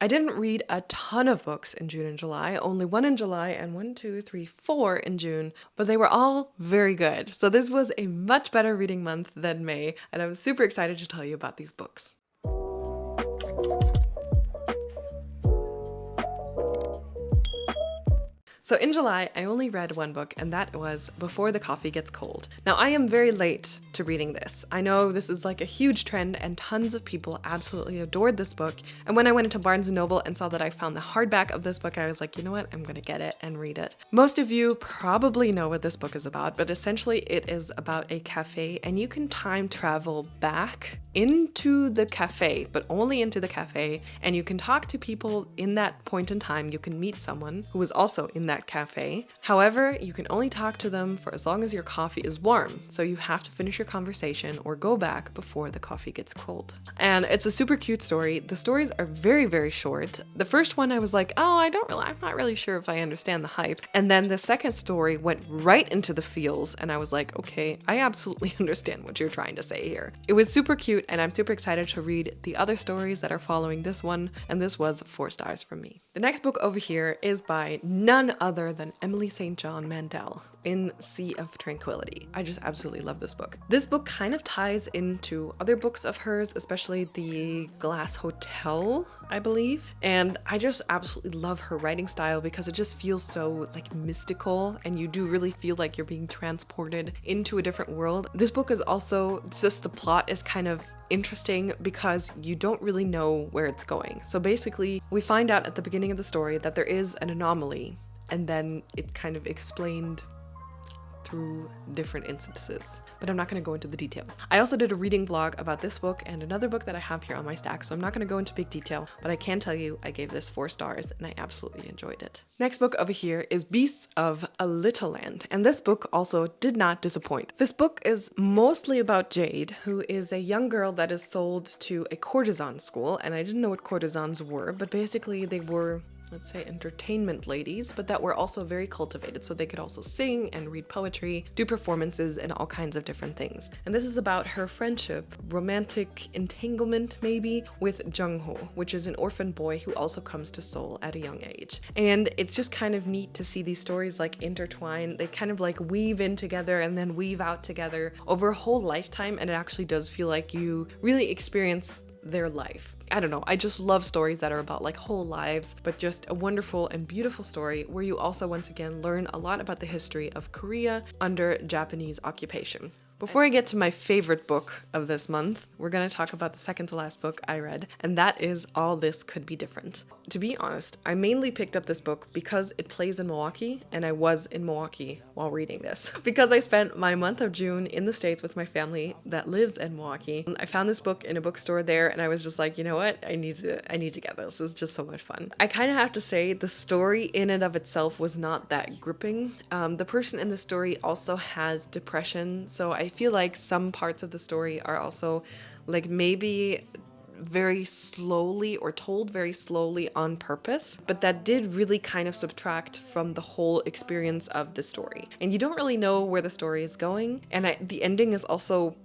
I didn't read a ton of books in June and July, only one in July and 4 in June, but they were all very good. So this was a much better reading month than May, and I was super excited to tell you about these books. So in July, I only read one book, and that was Before the Coffee Gets Cold. Now, I am very late to reading this. I know this is like a huge trend, and tons of people absolutely adored this book. And when I went into Barnes & Noble and saw that I found the hardback of this book, I was like, you know what? I'm going to get it and read it. Most of you probably know what this book is about, but essentially it is about a cafe, and you can time travel back into the cafe, but only into the cafe, and you can talk to people in that point in time. You can meet someone who is also in that cafe. However, you can only talk to them for as long as your coffee is warm, so you have to finish your conversation or go back before the coffee gets cold. And it's a super cute story. The stories are very, very short. The first one I was like, oh, I'm not really sure if I understand the hype. And then the second story went right into the feels, and I was like, okay, I absolutely understand what you're trying to say here. It was super cute, and I'm super excited to read the other stories that are following this one, and this was 4 stars from me. The next book over here is by none other than Emily St. John Mandel, In Sea of Tranquility. I just absolutely love this book. This book kind of ties into other books of hers, especially The Glass Hotel, I believe. And I just absolutely love her writing style because it just feels so like mystical, and you do really feel like you're being transported into a different world. This book is also, just the plot is kind of interesting because you don't really know where it's going. So basically, we find out at the beginning of the story that there is an anomaly, and then it's kind of explained through different instances, but I'm not going to go into the details. I also did a reading vlog about this book and another book that I have here on my stack, so I'm not going to go into big detail, but I can tell you I gave this 4 stars and I absolutely enjoyed it. Next book over here is Beasts of a Little Land, and this book also did not disappoint. This book is mostly about Jade, who is a young girl that is sold to a courtesan school, and I didn't know what courtesans were, but basically they were, let's say, entertainment ladies, but that were also very cultivated, so they could also sing and read poetry, do performances, and all kinds of different things. And this is about her friendship, romantic entanglement maybe, with Jung-ho, which is an orphan boy who also comes to Seoul at a young age. And it's just kind of neat to see these stories like intertwine. They kind of like weave in together and then weave out together over a whole lifetime, and it actually does feel like you really experience their life. I don't know, I just love stories that are about like whole lives, but just a wonderful and beautiful story where you also once again learn a lot about the history of Korea under Japanese occupation. Before I get to my favorite book of this month, we're going to talk about the second to last book I read, and that is All This Could Be Different. To be honest, I mainly picked up this book because it plays in Milwaukee, and I was in Milwaukee while reading this. Because I spent my month of June in the States with my family that lives in Milwaukee. I found this book in a bookstore there, and I was just like, you know what? I need to get this. It's just so much fun. I kind of have to say the story in and of itself was not that gripping. The person in the story also has depression, so I feel like some parts of the story are also like maybe very slowly or told very slowly on purpose, but that did really kind of subtract from the whole experience of the story. And you don't really know where the story is going, and the ending is also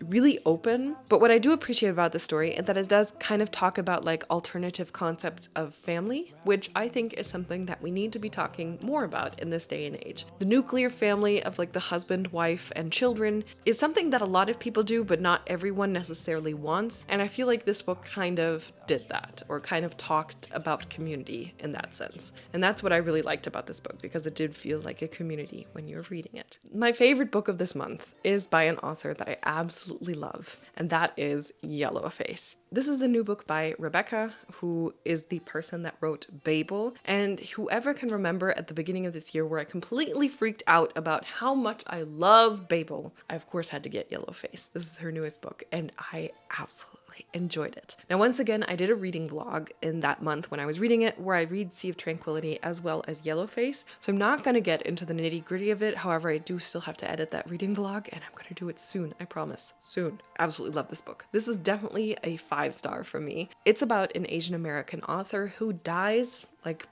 really open. But what I do appreciate about the story is that it does kind of talk about like alternative concepts of family, which I think is something that we need to be talking more about in this day and age. The nuclear family of like the husband, wife, and children is something that a lot of people do, but not everyone necessarily wants. And I feel like this book kind of did that, or kind of talked about community in that sense. And that's what I really liked about this book, because it did feel like a community when you're reading it. My favorite book of this month is by an author that I absolutely love, and that is Yellowface. This is the new book by Rebecca, who is the person that wrote Babel, and whoever can remember at the beginning of this year where I completely freaked out about how much I love Babel, I of course had to get Yellowface. This is her newest book, and I absolutely enjoyed it. Now, once again, I did a reading vlog in that month when I was reading it, where I read Sea of Tranquility as well as Yellowface, so I'm not going to get into the nitty-gritty of it. However, I do still have to edit that reading vlog, and I'm going to do it soon, I promise. Soon. Absolutely love this book. This is definitely a 5-star for me. It's about an Asian American author who dies like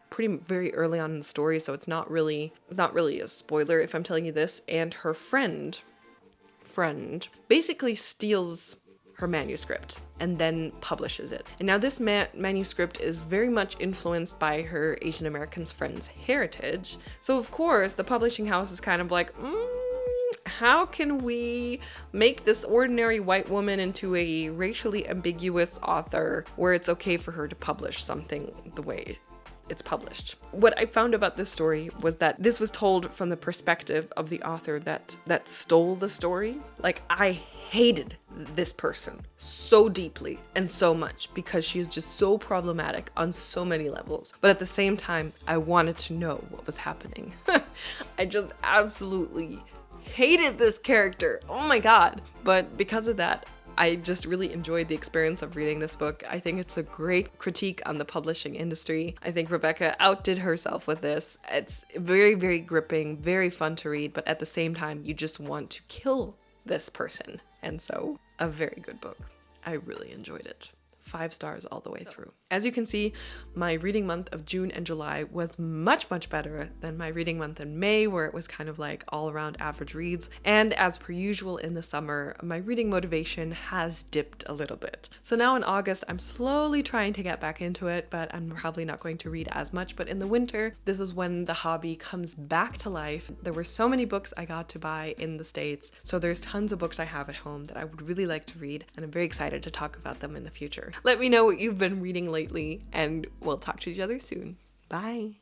very early on in the story, so it's not really a spoiler if I'm telling you this, and her friend basically steals her manuscript and then publishes it. And now this manuscript is very much influenced by her Asian American friend's heritage. So of course, the publishing house is kind of like, how can we make this ordinary white woman into a racially ambiguous author where it's okay for her to publish something the way it's published? What I found about this story was that this was told from the perspective of the author that stole the story. Like, I hated this person so deeply and so much because she is just so problematic on so many levels. But at the same time, I wanted to know what was happening. I just absolutely hated this character. Oh my god. But because of that, I just really enjoyed the experience of reading this book. I think it's a great critique on the publishing industry. I think Rebecca outdid herself with this. It's very, very gripping, very fun to read, but at the same time, you just want to kill this person. And so, a very good book. I really enjoyed it. 5 stars all the way through. As you can see, my reading month of June and July was much, much better than my reading month in May, where it was kind of like all around average reads. And as per usual in the summer, my reading motivation has dipped a little bit. So now in August, I'm slowly trying to get back into it, but I'm probably not going to read as much. But in the winter, this is when the hobby comes back to life. There were so many books I got to buy in the States. So there's tons of books I have at home that I would really like to read, and I'm very excited to talk about them in the future. Let me know what you've been reading lately, and we'll talk to each other soon. Bye.